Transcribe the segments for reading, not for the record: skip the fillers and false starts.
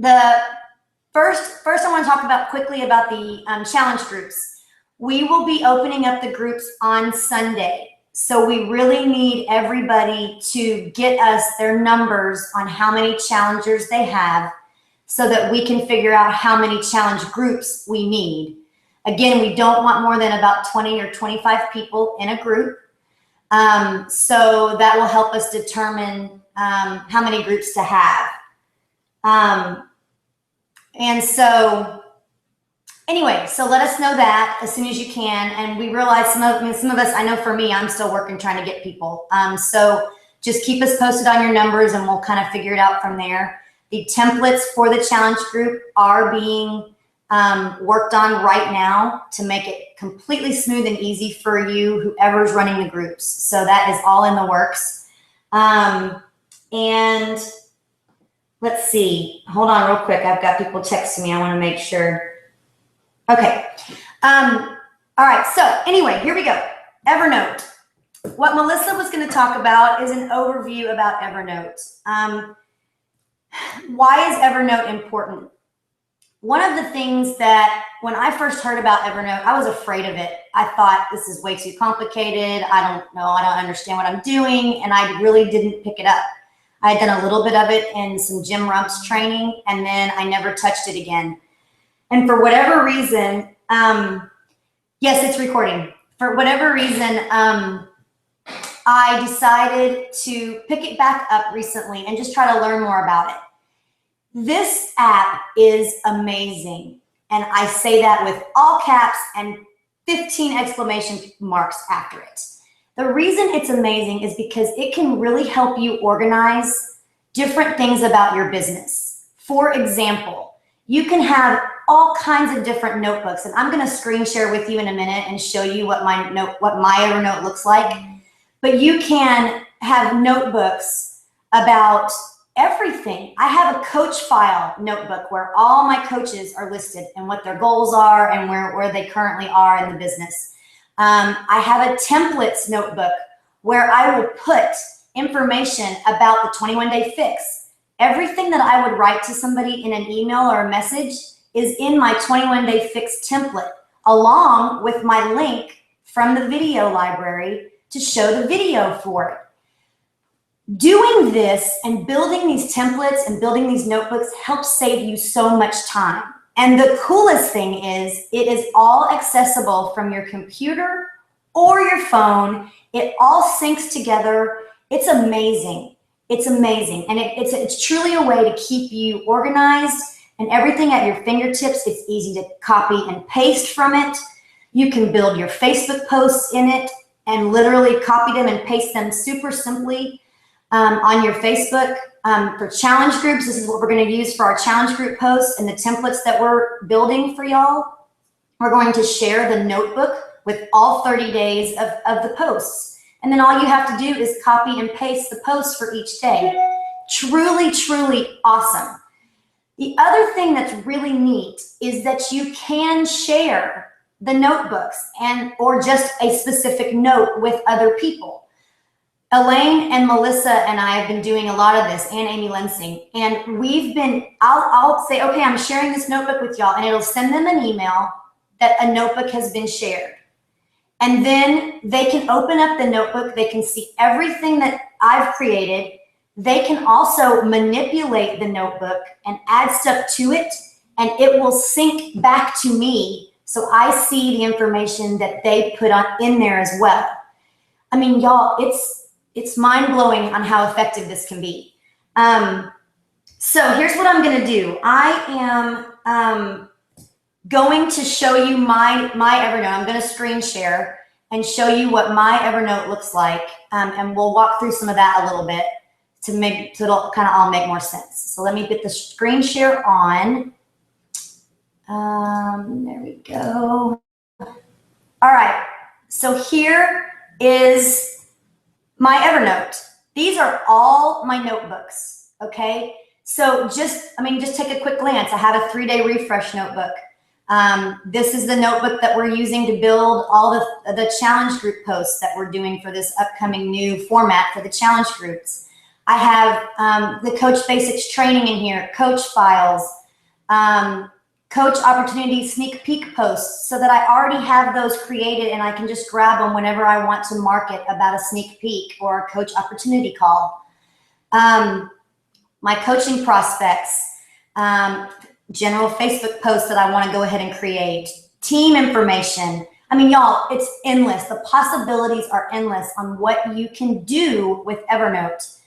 the first I want to talk about quickly about the challenge groups. We will be opening up the groups on Sunday. So we really need everybody to get us their numbers on how many challengers they have so that we can figure out how many challenge groups we need. Again, we don't want more than about 20 or 25 people in a group. So that will help us determine how many groups to have. And so anyway, so let us know that as soon as you can. And we realize some of us, I know for me, I'm still working trying to get people. So just keep us posted on your numbers and we'll kind of figure it out from there. The templates for the challenge group are being worked on right now to make it completely smooth and easy for you, whoever's running the groups. So that is all in the works. And let's see, hold on real quick. I've got people texting me. I want to make sure. Okay. All right. So anyway, here we go. Evernote. What Melissa was going to talk about is an overview about Evernote. Why is Evernote important? One of the things that when I first heard about Evernote, I was afraid of it. I thought this is way too complicated. I don't know. I don't understand what I'm doing. And I really didn't pick it up. I had done a little bit of it in some Jim Rump's training, and then I never touched it again. And for whatever reason, yes, it's recording. For whatever reason, I decided to pick it back up recently and just try to learn more about it. This app is amazing. And I say that with all caps and 15 exclamation marks after it. The reason it's amazing is because it can really help you organize different things about your business. For example, you can have all kinds of different notebooks, and I'm going to screen share with you in a minute and show you what my Evernote looks like. But you can have notebooks about everything. I have a coach file notebook where all my coaches are listed and what their goals are and where they currently are in the business. I have a templates notebook where I will put information about the 21-day fix. Everything that I would write to somebody in an email or a message is in my 21-day fix template, along with my link from the video library to show the video for it. Doing this and building these templates and building these notebooks helps save you so much time. And the coolest thing is it is all accessible from your computer or your phone. It all syncs together. It's amazing. It's amazing. And it's truly a way to keep you organized and everything at your fingertips. It's easy to copy and paste from it. You can build your Facebook posts in it and literally copy them and paste them super simply on your Facebook. For challenge groups, this is what we're going to use for our challenge group posts and the templates that we're building for y'all. We're going to share the notebook with all 30 days of the posts. And then all you have to do is copy and paste the posts for each day. Truly, truly awesome. The other thing that's really neat is that you can share the notebooks or just a specific note with other people. Elaine and Melissa and I have been doing a lot of this, and Amy Lensing, and we've been, I'll say, okay, I'm sharing this notebook with y'all, and it'll send them an email that a notebook has been shared. And then they can open up the notebook, they can see everything that I've created. They can also manipulate the notebook and add stuff to it, and it will sync back to me, so I see the information that they put in there as well. I mean, y'all, it's mind-blowing on how effective this can be. So here's what I'm going to do. I am going to show you my Evernote. I'm going to screen share and show you what my Evernote looks like, and we'll walk through some of that a little bit so it'll kind of all make more sense. So let me get the screen share on. There we go. All right. So here is my Evernote. These are all my notebooks, okay? So just take a quick glance. I have a 3-day refresh notebook. This is the notebook that we're using to build all the challenge group posts that we're doing for this upcoming new format for the challenge groups. I have the Coach Basics training in here, coach files, coach opportunity sneak peek posts, so that I already have those created and I can just grab them whenever I want to market about a sneak peek or a coach opportunity call. My coaching prospects, general Facebook posts that I want to go ahead and create, team information. I mean, y'all, it's endless. The possibilities are endless on what you can do with Evernote.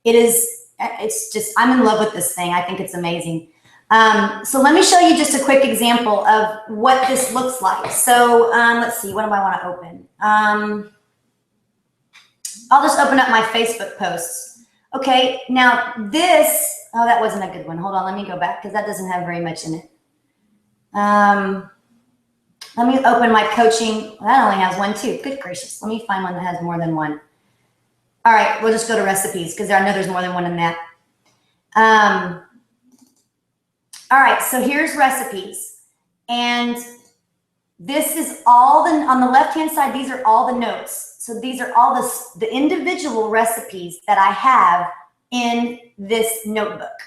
It's just, I'm in love with this thing. I think it's amazing. So let me show you just a quick example of what this looks like. So let's see, what do I want to open? I'll just open up my Facebook posts. Okay, now this, oh, that wasn't a good one. Hold on, let me go back because that doesn't have very much in it. Let me open my coaching. That only has one too. Good gracious. Let me find one that has more than one. All right, we'll just go to recipes because I know there's more than one in that. All right, so here's recipes. And this is all on the left-hand side, these are all the notes. So these are all the individual recipes that I have in this notebook.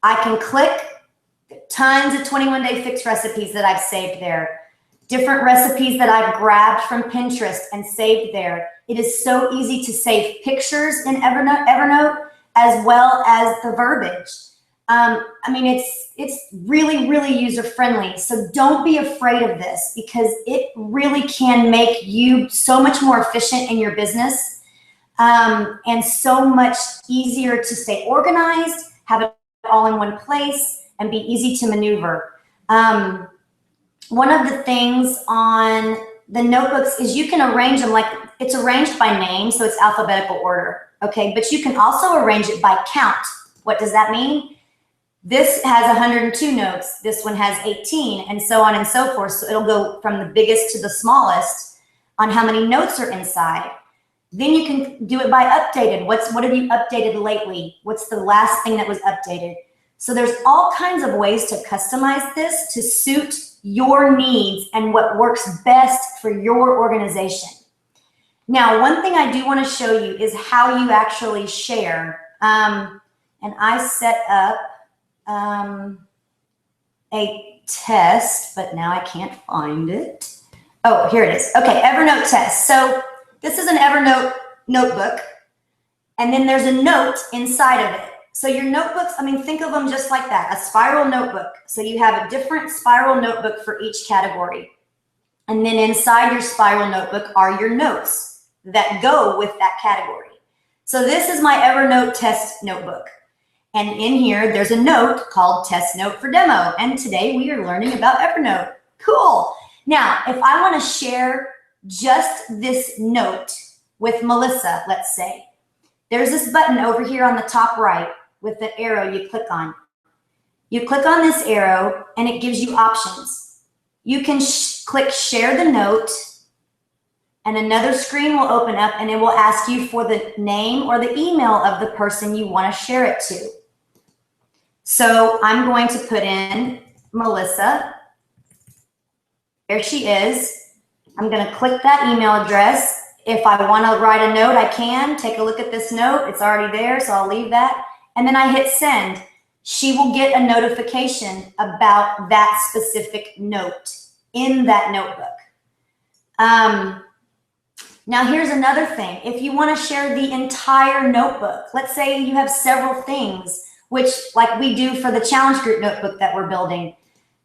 I can click tons of 21-day fix recipes that I've saved there. Different recipes that I've grabbed from Pinterest and saved there. It is so easy to save pictures in Evernote as well as the verbiage. I mean, it's really, really user-friendly. So don't be afraid of this because it really can make you so much more efficient in your business and so much easier to stay organized, have it all in one place, and be easy to maneuver. One of the things on the notebooks is you can arrange them like it's arranged by name, so it's alphabetical order, okay? But you can also arrange it by count. What does that mean? This has 102 notes, this one has 18, and so on and so forth. So it'll go from the biggest to the smallest on how many notes are inside. Then you can do it by updated. What have you updated lately? What's the last thing that was updated? So there's all kinds of ways to customize this to suit your needs and what works best for your organization. Now, one thing I do want to show you is how you actually share. And I set up a test, but now I can't find it. Oh, here it is. Okay, Evernote test. So this is an Evernote notebook, and then there's a note inside of it. So your notebooks, I mean, think of them just like that, a spiral notebook. So you have a different spiral notebook for each category. And then inside your spiral notebook are your notes that go with that category. So this is my Evernote test notebook. And in here, there's a note called Test Note for Demo. And today we are learning about Evernote. Cool. Now, if I want to share just this note with Melissa, let's say, there's this button over here on the top right with the arrow you click on. You click on this arrow and it gives you options. You can click share the note and another screen will open up and it will ask you for the name or the email of the person you want to share it to. So I'm going to put in Melissa. There she is. I'm going to click that email address. If I want to write a note, I can. Take a look at this note. It's already there, so I'll leave that. And then I hit send. She will get a notification about that specific note in that notebook. Now here's another thing. If you want to share the entire notebook, let's say you have several things, which like we do for the challenge group notebook that we're building,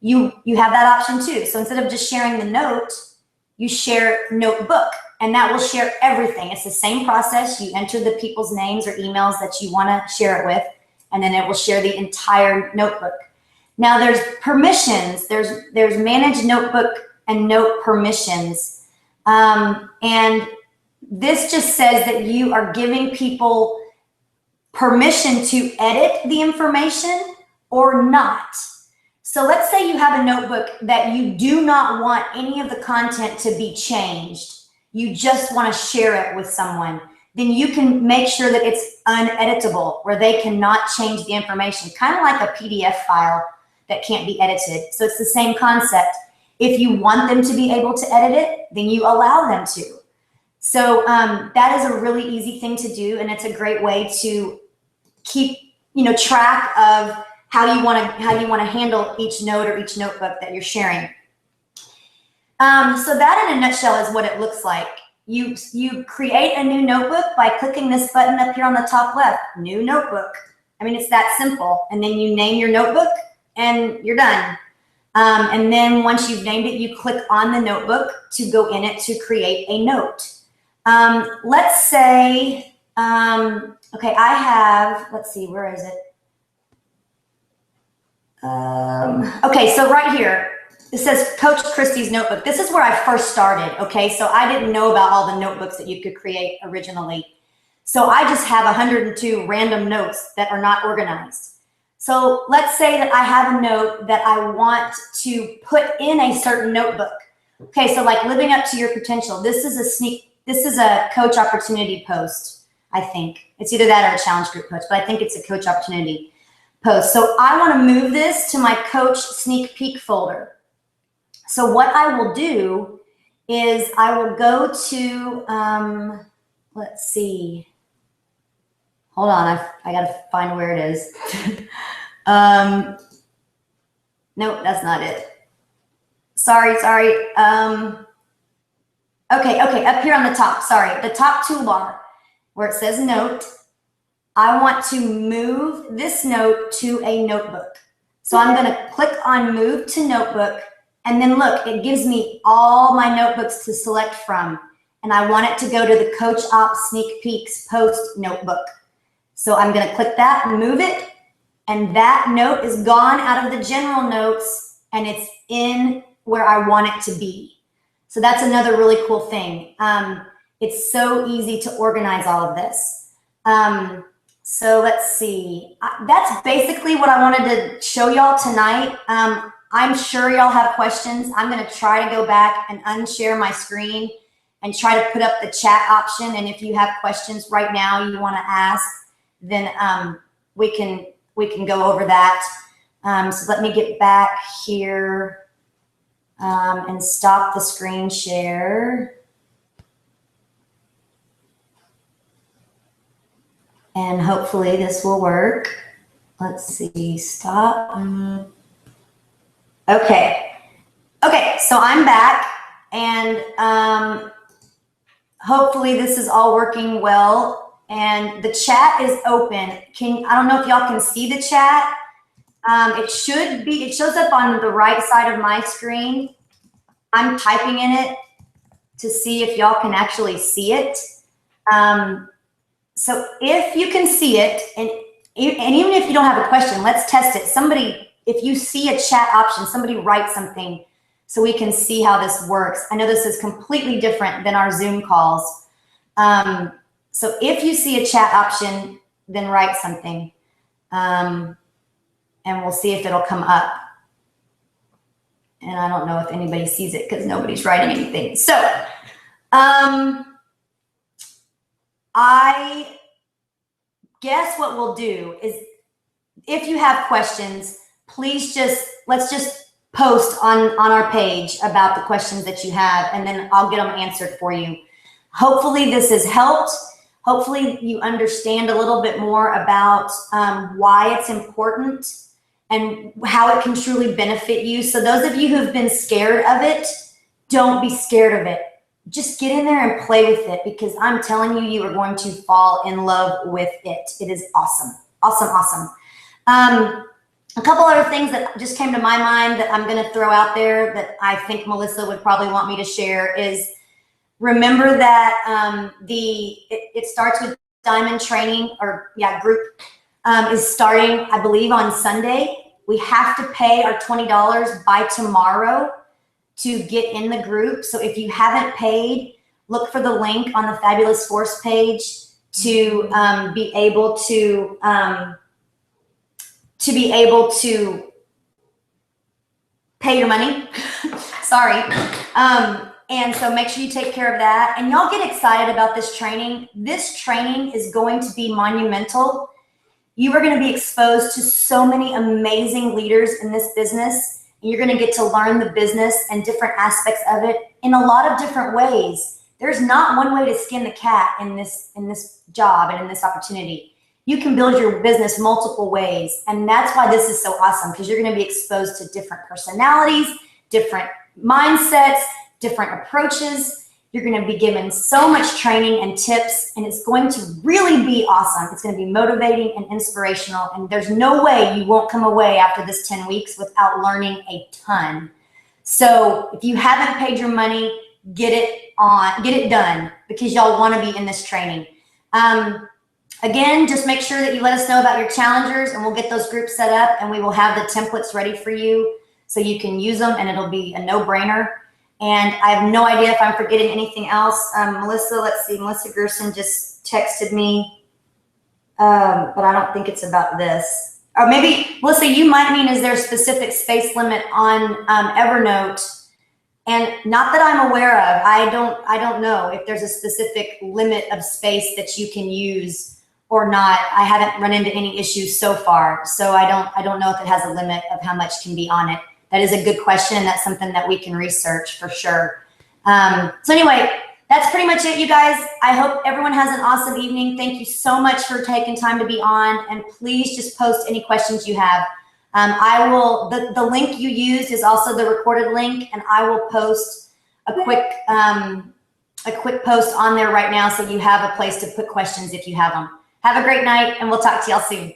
you have that option too. So instead of just sharing the note, you share notebook, and that will share everything. It's the same process. You enter the people's names or emails that you want to share it with, and then it will share the entire notebook. Now there's permissions. There's manage notebook and note permissions. And this just says that you are giving people permission to edit the information or not. So let's say you have a notebook that you do not want any of the content to be changed. You just want to share it with someone. Then you can make sure that it's uneditable, where they cannot change the information, kind of like a PDF file that can't be edited. So it's the same concept. If you want them to be able to edit it, then you allow them to. So that is a really easy thing to do, and it's a great way to keep, track of how you want to handle each note or each notebook that you're sharing. So that in a nutshell is what it looks like. You create a new notebook by clicking this button up here on the top left, new notebook. I mean, it's that simple. And then you name your notebook and you're done. And then once you've named it, you click on the notebook to go in it to create a note. Let's say, okay, I have, let's see, where is it? Okay, so right here, it says Coach Christie's notebook. This is where I first started, okay? So I didn't know about all the notebooks that you could create originally. So I just have 102 random notes that are not organized. So let's say that I have a note that I want to put in a certain notebook. Okay, so like living up to your potential. This is a coach opportunity post, I think. It's either that or a challenge group post, but I think it's a coach opportunity post. So I want to move this to my coach sneak peek folder. So what I will do is I will go to, let's see. Hold on, I got to find where it is. No, that's not it. Sorry. Okay, up here on the top, sorry. The top toolbar where it says note, I want to move this note to a notebook. So I'm going to click on move to notebook. And then look, it gives me all my notebooks to select from. And I want it to go to the Coach Ops Sneak Peeks post notebook. So I'm going to click that and move it. And that note is gone out of the general notes and it's in where I want it to be. So that's another really cool thing. It's so easy to organize all of this. So let's see. That's basically what I wanted to show y'all tonight. I'm sure y'all have questions. I'm going to try to go back and unshare my screen and try to put up the chat option. And if you have questions right now you want to ask, then we can go over that. So let me get back here and stop the screen share. And hopefully this will work. Let's see, stop. Okay, so I'm back and hopefully this is all working well and the chat is open. I don't know if y'all can see the chat. It shows up on the right side of my screen. I'm typing in it to see if y'all can actually see it. So if you can see it, and even if you don't have a question, let's test it. If you see a chat option, somebody write something so we can see how this works. I know this is completely different than our Zoom calls. So if you see a chat option, then write something. And we'll see if it'll come up. And I don't know if anybody sees it because nobody's writing anything. So I guess what we'll do is if you have questions, please let's just post on our page about the questions that you have, and then I'll get them answered for you. Hopefully this has helped. Hopefully you understand a little bit more about why it's important and how it can truly benefit you. So those of you who've been scared of it, don't be scared of it. Just get in there and play with it because I'm telling you, you are going to fall in love with it. It is awesome, awesome, awesome. A couple other things that just came to my mind that I'm going to throw out there that I think Melissa would probably want me to share is remember that it starts with Diamond Training group is starting, I believe, on Sunday. We have to pay our $20 by tomorrow to get in the group. So if you haven't paid, look for the link on the Fabulous Force page to be able to pay your money. Sorry. And so make sure you take care of that. And y'all get excited about this training. This training is going to be monumental. You are going to be exposed to so many amazing leaders in this business. And you're going to get to learn the business and different aspects of it in a lot of different ways. There's not one way to skin the cat in this job and in this opportunity. you can build your business multiple ways. And that's why this is so awesome, because you're going to be exposed to different personalities, different mindsets, different approaches. You're going to be given so much training and tips, and it's going to really be awesome. It's going to be motivating and inspirational, and there's no way you won't come away after this 10 weeks without learning a ton. So if you haven't paid your money, get it done, because y'all want to be in this training. Again, just make sure that you let us know about your challengers, and we'll get those groups set up, and we will have the templates ready for you so you can use them, and it'll be a no-brainer. And I have no idea if I'm forgetting anything else. Melissa, let's see, Melissa Gerson just texted me, but I don't think it's about this. Or maybe, Melissa, you might mean, is there a specific space limit on Evernote? And not that I'm aware of. I don't know if there's a specific limit of space that you can use or not. I haven't run into any issues so far, so I don't know if it has a limit of how much can be on it. That is a good question. That's something that we can research for sure. So anyway, that's pretty much it, you guys. I hope everyone has an awesome evening. Thank you so much for taking time to be on, and please just post any questions you have. The link you used is also the recorded link, and I will post a quick post on there right now, so you have a place to put questions if you have them. Have a great night, and we'll talk to y'all soon.